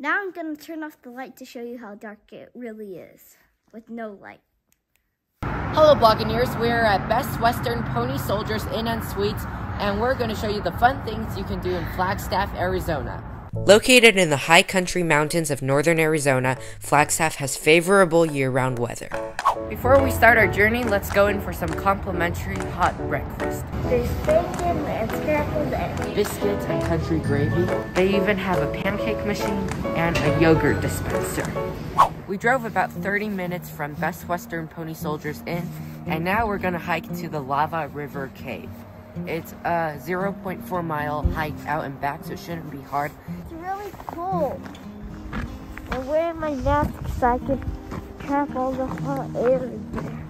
Now I'm going to turn off the light to show you how dark it really is, with no light. Hello Blogineers, we're at Best Western Pony Soldiers Inn and Suites, and we're going to show you the fun things you can do in Flagstaff, Arizona. Located in the high country mountains of northern Arizona, Flagstaff has favorable year-round weather. Before we start our journey, let's go in for some complimentary hot breakfast. There's bacon and scrambled eggs, Biscuits and country gravy. They even have a pancake machine and a yogurt dispenser. We drove about 30 minutes from Best Western Pony Soldiers Inn, and now we're going to hike to the Lava River Cave. It's a 0.4 mile hike out and back, so it shouldn't be hard. It's really cool. I'm wearing my mask so I can trap all the hot air in there.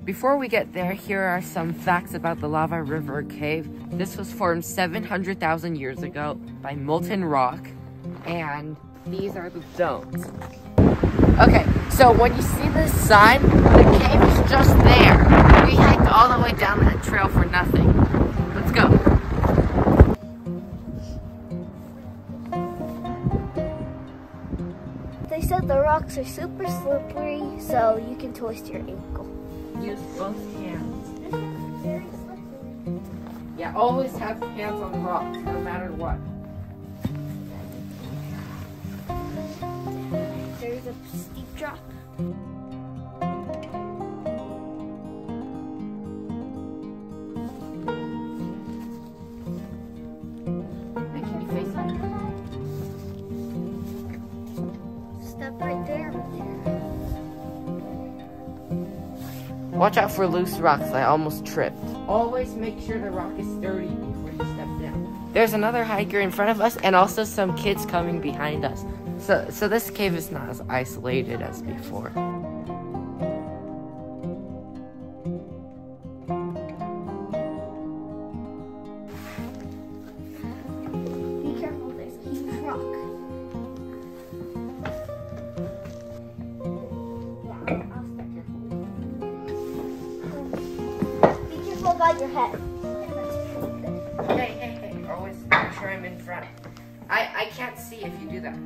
Before we get there, here are some facts about the Lava River Cave. This was formed 700,000 years ago by molten rock, and these are the zones. Okay, so when you see this sign, the cave is just there. We hiked all the way down that trail for nothing. Let's go. They said the rocks are super slippery, so you can twist your ankle. Use both hands. Very slippery. Yeah, always have hands on rocks, no matter what. There's a steep drop. Can you face me? Step right there. Watch out for loose rocks, I almost tripped. Always make sure the rock is sturdy before you step down. There's another hiker in front of us and also some kids coming behind us. So this cave is not as isolated as before. Be careful, there's a huge rock. Yeah, I'll step carefully. Be careful about your head. Hey, always make sure I'm in front. I can't see if you do that.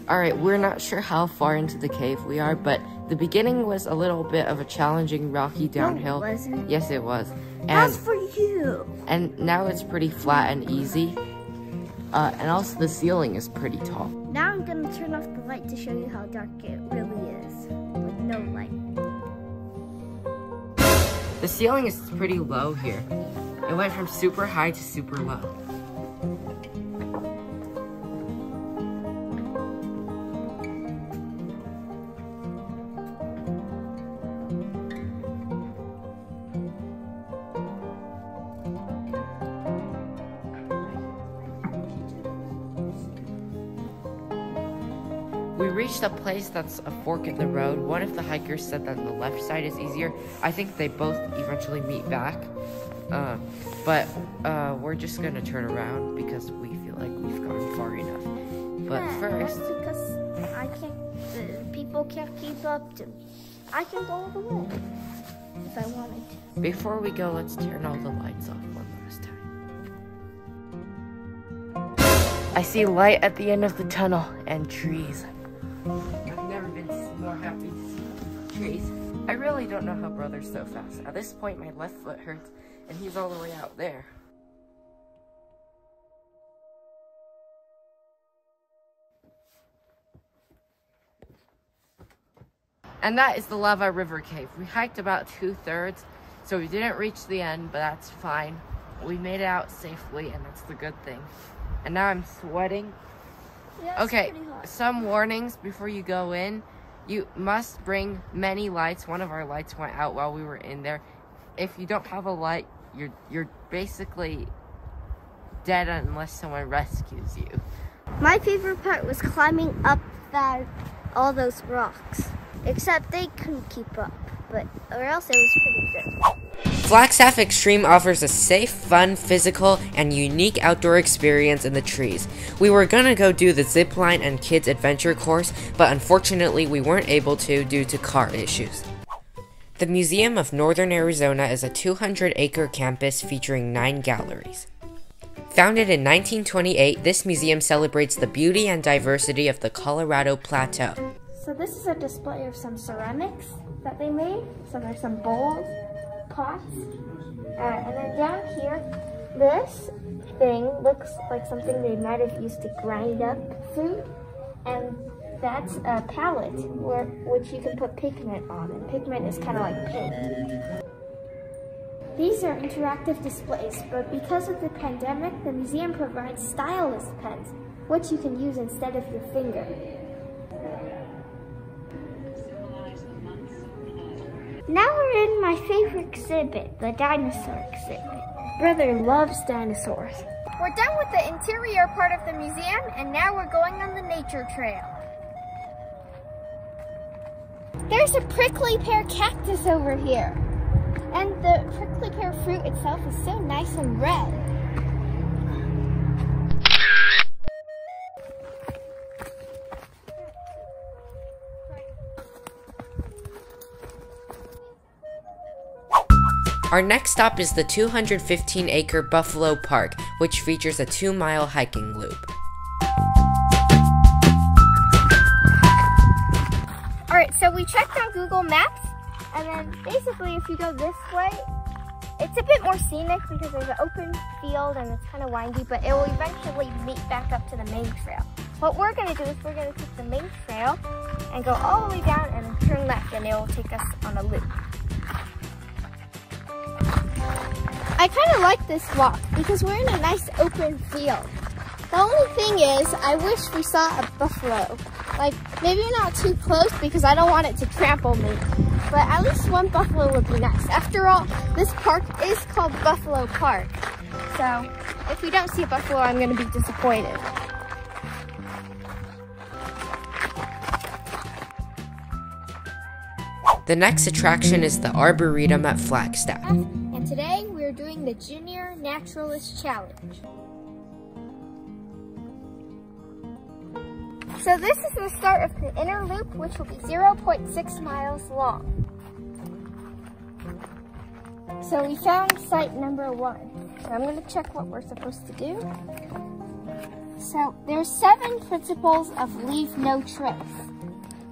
Alright, we're not sure how far into the cave we are, but the beginning was a little bit of a challenging, rocky downhill. No, it wasn't. Yes, it was. That's for you. And now it's pretty flat and easy. And also the ceiling is pretty tall. Now I'm going to turn off the light to show you how dark it really is, with no light. The ceiling is pretty low here. It went from super high to super low. We reached a place that's a fork in the road. One of the hikers said that the left side is easier. I think they both eventually meet back. But we're just gonna turn around because we feel like we've gone far enough. But Yeah, first, that's because the people can't keep up to me. I can go all the way if I wanted to. before we go, let's turn all the lights off one last time. I see light at the end of the tunnel and trees. I've never been more happy to see trees. I really don't know how Brother's so fast. At this point, my left foot hurts, and he's all the way out there. And that is the Lava River Cave. We hiked about 2/3, so we didn't reach the end, but that's fine. We made it out safely, and that's the good thing. And now I'm sweating. Yeah, Okay, pretty hot. some warnings before you go in. You must bring many lights. One of our lights went out while we were in there. If you don't have a light, you're basically dead unless someone rescues you. My favorite part was climbing up all those rocks. Except they couldn't keep up, or else it was pretty good. Flagstaff Extreme offers a safe, fun, physical, and unique outdoor experience in the trees. We were gonna go do the zip line and kids adventure course, but unfortunately we weren't able to due to car issues. The Museum of Northern Arizona is a 200-acre campus featuring 9 galleries. Founded in 1928, this museum celebrates the beauty and diversity of the Colorado Plateau. So this is a display of some ceramics that they made. So there's some bowls, pots, and then down here, this thing looks like something they might have used to grind up food, and that's a palette which you can put pigment on, and pigment is kind of like paint. These are interactive displays, but because of the pandemic, the museum provides stylus pens, which you can use instead of your finger. Now we're in my favorite exhibit, the dinosaur exhibit. Brother loves dinosaurs. We're done with the interior part of the museum, and now we're going on the nature trail. There's a prickly pear cactus over here. And the prickly pear fruit itself is so nice and red. Our next stop is the 215-acre Buffalo Park, which features a 2-mile hiking loop. Alright, so we checked on Google Maps, and then basically if you go this way, it's a bit more scenic because there's an open field and it's kind of windy, but it will eventually meet back up to the main trail. What we're going to do is we're going to take the main trail and go all the way down and then turn left, and it will take us on a loop. I kind of like this walk because we're in a nice open field. The only thing is, I wish we saw a buffalo. Like, maybe not too close because I don't want it to trample me. But at least one buffalo would be nice. After all, this park is called Buffalo Park. So, if we don't see a buffalo, I'm going to be disappointed. The next attraction is the Arboretum at Flagstaff. And today, we're doing the Junior Naturalist Challenge. So this is the start of the inner loop, which will be 0.6 miles long. So we found site number 1. So I'm going to check what we're supposed to do. So there's 7 principles of leave no trace.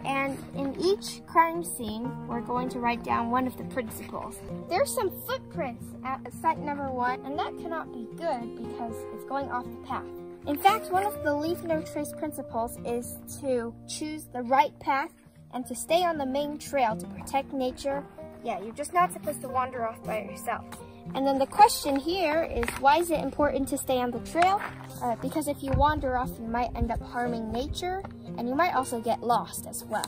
And in each crime scene, we're going to write down one of the principles. There's some footprints at site number 1, and that cannot be good because it's going off the path. In fact, one of the leave no trace principles is to choose the right path and to stay on the main trail to protect nature. Yeah, you're just not supposed to wander off by yourself. And then the question here is, why is it important to stay on the trail? Because if you wander off, you might end up harming nature, and you might also get lost as well.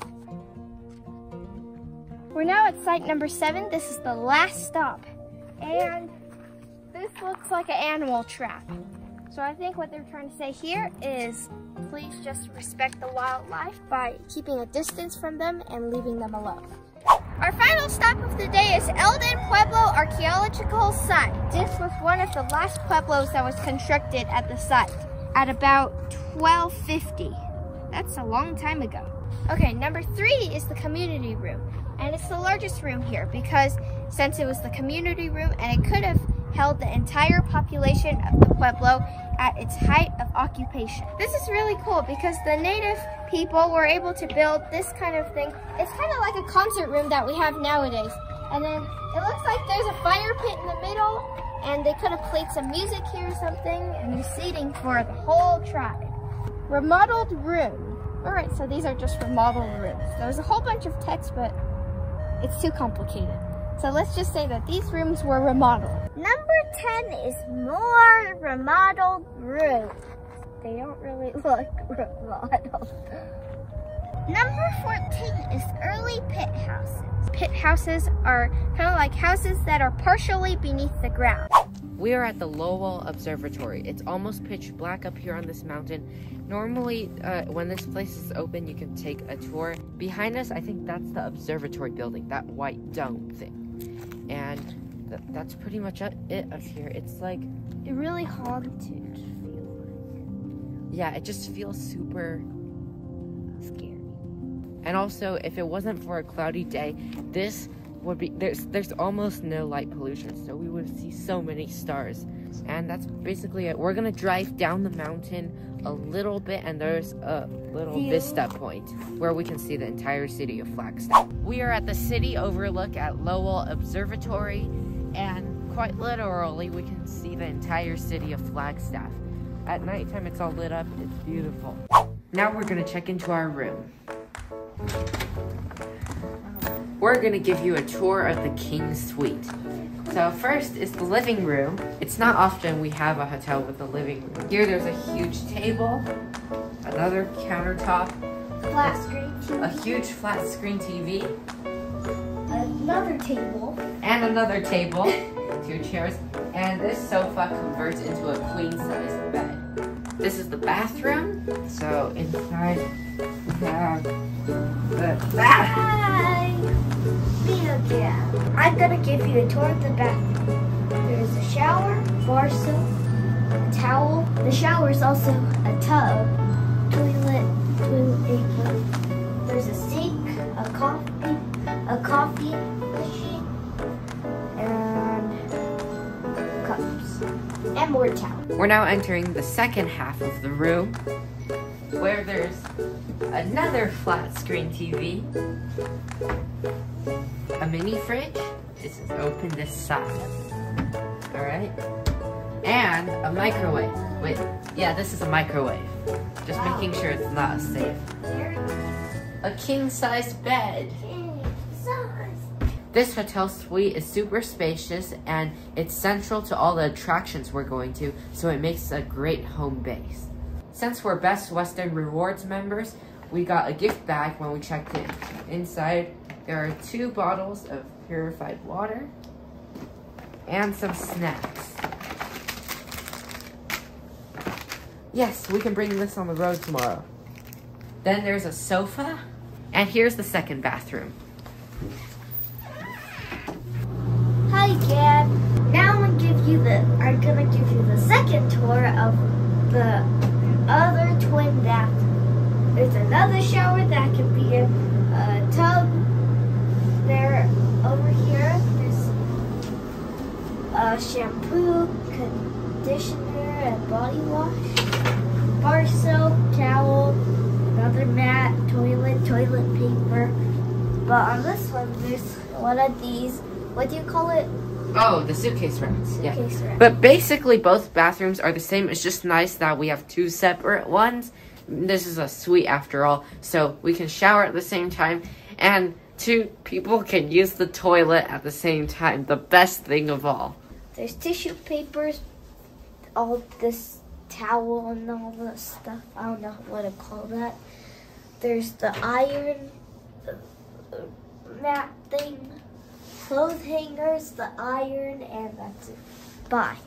We're now at site number 7. This is the last stop. And this looks like an animal trap. So I think what they're trying to say here is, please just respect the wildlife by keeping a distance from them and leaving them alone. Our final stop of the day is Elden Pueblo Archaeological Site. This was one of the last pueblos that was constructed at the site at about 1250. That's a long time ago. Okay, number 3 is the community room. And it's the largest room here because since it was the community room and it could have held the entire population of the Pueblo at its height of occupation. This is really cool because the native people were able to build this kind of thing. It's kind of like a concert room that we have nowadays. And then it looks like there's a fire pit in the middle, and they could have played some music here or something, and there's seating for the whole tribe. Remodeled room. All right, so these are just remodeled rooms. There's a whole bunch of text, but it's too complicated. So let's just say that these rooms were remodeled. Number 10 is more remodeled rooms. They don't really look remodeled. Number 14 is early pit houses. Pit houses are kind of like houses that are partially beneath the ground. We are at the Lowell Observatory. It's almost pitch black up here on this mountain. Normally, when this place is open, you can take a tour. Behind us, I think that's the observatory building, that white dome thing. And that's pretty much it up here. It's like... It really haunted feels like. Yeah, it just feels super scary. And also, if it wasn't for a cloudy day, this would be... There's almost no light pollution, so we would see so many stars And that's basically it. We're gonna drive down the mountain a little bit, and there's a little vista point where we can see the entire city of Flagstaff. We are at the city overlook at Lowell Observatory, and quite literally we can see the entire city of Flagstaff. At nighttime it's all lit up, it's beautiful. Now we're gonna check into our room. We're gonna give you a tour of the King's Suite. So first is the living room. It's not often we have a hotel with a living room. Here there's a huge table, another countertop, Flat screen TV. a huge flat screen TV, Another table. and another table, 2 chairs, and this sofa converts into a queen-size bed. This is the bathroom. So inside we have the bath. Hi! Me again. I'm gonna give you a tour of the bathroom. There's a shower, bar soap, a towel. The shower is also a tub, toilet paper. There's a sink, a coffee machine, and cups, and more towels. We're now entering the second half of the room, where there's another flat screen TV, a mini fridge. This is open this side. All right, and a microwave. Wait, yeah, this is a microwave. Just making sure it's not safe. A king-size bed. This hotel suite is super spacious, and it's central to all the attractions we're going to, so it makes a great home base. Since we're Best Western Rewards members, we got a gift bag when we checked in. Inside, there are 2 bottles of purified water and some snacks. Yes, we can bring this on the road tomorrow. Then there's a sofa, and here's the second bathroom. Hi again. Now I'm gonna give you the second tour of the other twin bathroom. There's another shower that can be a tub. There, over here, there's a shampoo, conditioner, and body wash, bar soap, towel, another mat, toilet paper. But on this one, there's one of these. What do you call it? Oh, the suitcase racks. Suitcase rack. But basically, both bathrooms are the same. It's just nice that we have 2 separate ones. This is a suite after all, so we can shower at the same time, and 2 people can use the toilet at the same time. The best thing of all. There's tissue papers, all this towel and all this stuff. I don't know what to call that. There's the iron mat thing, clothes hangers, the iron, and that's it. Bye.